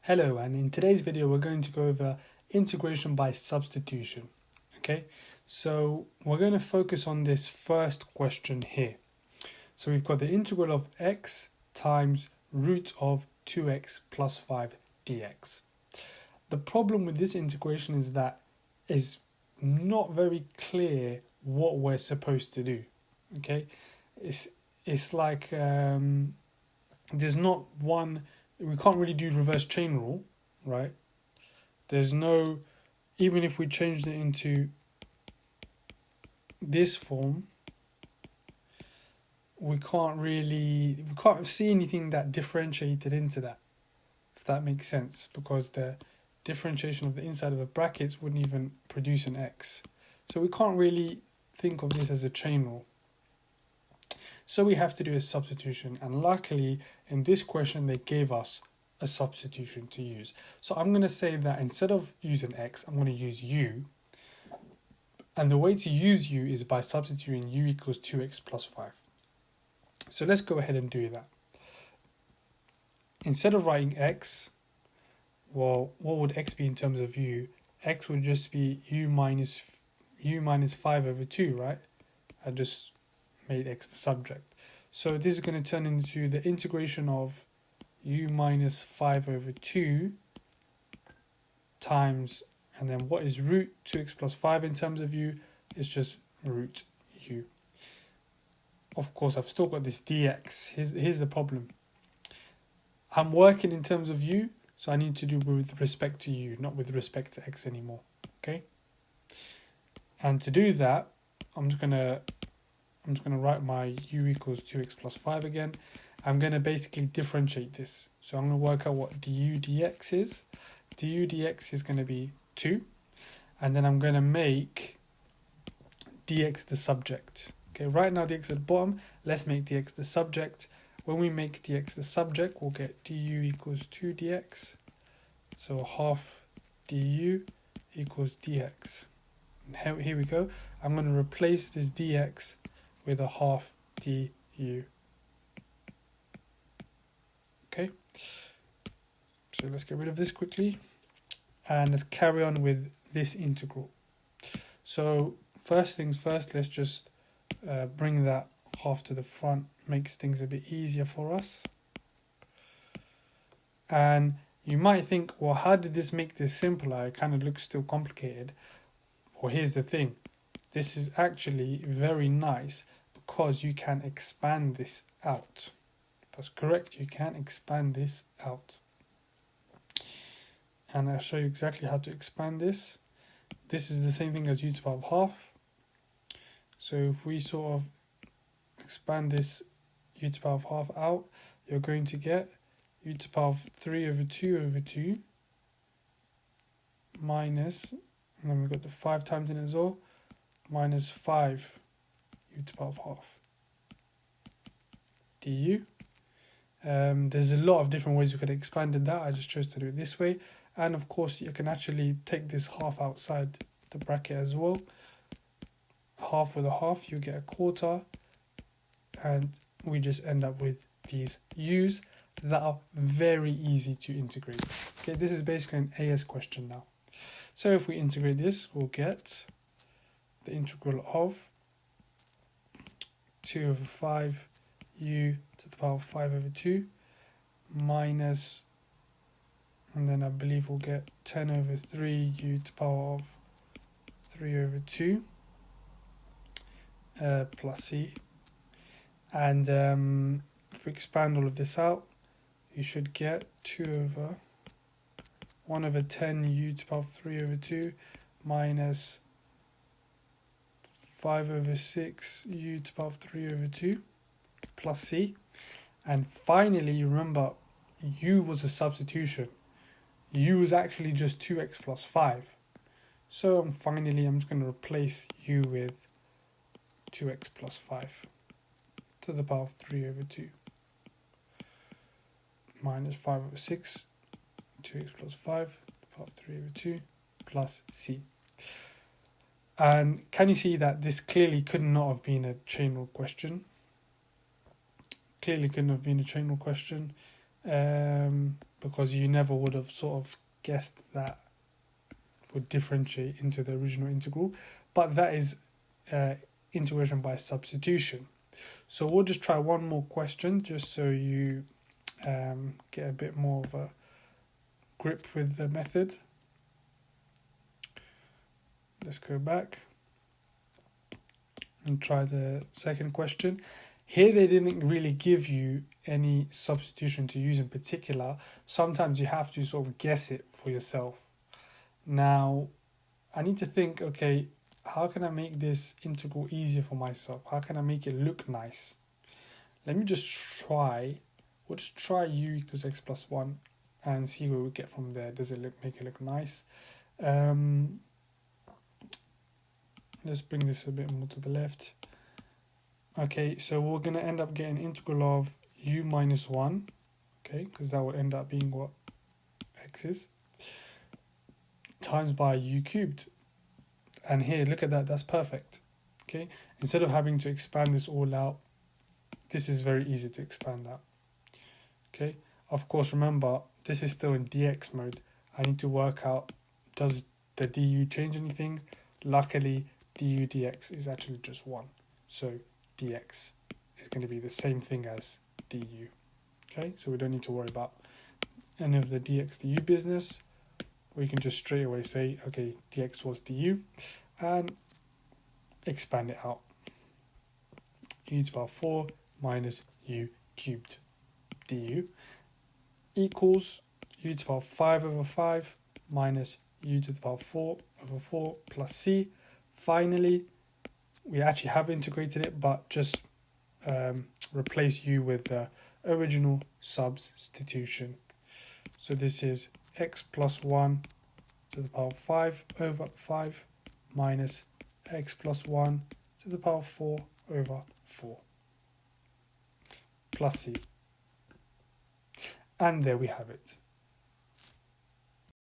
Hello, and in today's video we're going to go over integration by substitution. Okay, so we're going to focus on this first question here. So we've got the integral of x times root of 2x plus 5 dx. The problem with this integration is that it's not very clear what we're supposed to do. Okay, it's like there's not one. We can't really do reverse chain rule, right? There's no, even if we changed it into this form, we can't see anything that differentiated into that, if that makes sense, because the differentiation of the inside of the brackets wouldn't even produce an x. So we can't really think of this as a chain rule. So we have to do a substitution, and luckily in this question they gave us a substitution to use. So I'm going to say that instead of using x, I'm going to use u, and the way to use u is by substituting u equals 2x plus 5. So let's go ahead and do that. Instead of writing x, well, what would x be in terms of u? X would just be u minus 5 over 2, right? I just made x the subject. So this is going to turn into the integration of u minus 5 over 2 times, and then what is root 2x plus 5 in terms of u? It's just root u. Of course, I've still got this dx. Here's the problem. I'm working in terms of u, so I need to do with respect to u, not with respect to x anymore. Okay? And to do that, I'm just gonna write my u equals 2x plus 5 again. I'm going to basically differentiate this. So I'm going to work out what du dx is. Du dx is going to be 2. And then I'm going to make dx the subject. Okay, right now dx at the bottom. Let's make dx the subject. When we make dx the subject, we'll get du equals 2 dx. So half du equals dx. And here we go. I'm going to replace this dx with a half du. Okay, so let's get rid of this quickly and let's carry on with this integral. So first things first, let's just bring that half to the front, makes things a bit easier for us. And you might think, well, how did this make this simpler? It kind of looks still complicated. Well, here's the thing. This is actually very nice because you can expand this out. That's correct, you can expand this out. And I'll show you exactly how to expand this. This is the same thing as u to the power of half. So if we sort of expand this u to the power of half out, you're going to get u to the power of 3 over 2 over 2 minus, and then we've got the 5 times in it as well, minus 5 u to the power of half du. There's a lot of different ways you could have expanded that. I just chose to do it this way. And of course, you can actually take this half outside the bracket as well. Half with a half, you get a quarter. And we just end up with these u's that are very easy to integrate. Okay, this is basically an AS question now. So if we integrate this, we'll get the integral of 2 over 5 u to the power of 5 over 2 minus, and then I believe we'll get 10 over 3 u to the power of 3 over 2 plus c. And if we expand all of this out, you should get 2 over 1 over 10 u to the power of 3 over 2 minus 5 over 6 u to the power of 3 over 2 plus c. And finally, remember, u was a substitution. U was actually just 2x plus 5. So finally, I'm just going to replace u with 2x plus 5 to the power of 3 over 2 minus 5 over 6, 2x plus 5 to the power of 3 over 2 plus c. And can you see that this clearly could not have been a chain rule question? Clearly couldn't have been a chain rule question. because you never would have sort of guessed that would differentiate into the original integral. But that is integration by substitution. So we'll just try one more question just so you get a bit more of a grip with the method. Let's go back and try the second question. Here they didn't really give you any substitution to use in particular. Sometimes you have to sort of guess it for yourself. Now, I need to think, okay, how can I make this integral easier for myself? How can I make it look nice? Let me just try. We'll just try u equals x plus 1 and see what we get from there. Does it make it look nice? Let's bring this a bit more to the left. Okay, so we're going to end up getting integral of u minus 1, okay, because that will end up being what x is, times by u cubed. And here, look at that, that's perfect. Okay, instead of having to expand this all out, this is very easy to expand out. Okay, of course, remember, this is still in dx mode. I need to work out, does the du change anything? Luckily, du dx is actually just 1. So dx is going to be the same thing as du. Okay, so we don't need to worry about any of the dx du business. We can just straight away say, okay, dx was du, and expand it out. U to the power 4 minus u cubed du equals u to the power 5 over 5 minus u to the power 4 over 4 plus c. Finally, we actually have integrated it, but just replace u with the original substitution. So this is x plus 1 to the power 5 over 5 minus x plus 1 to the power 4 over 4 plus c. And there we have it.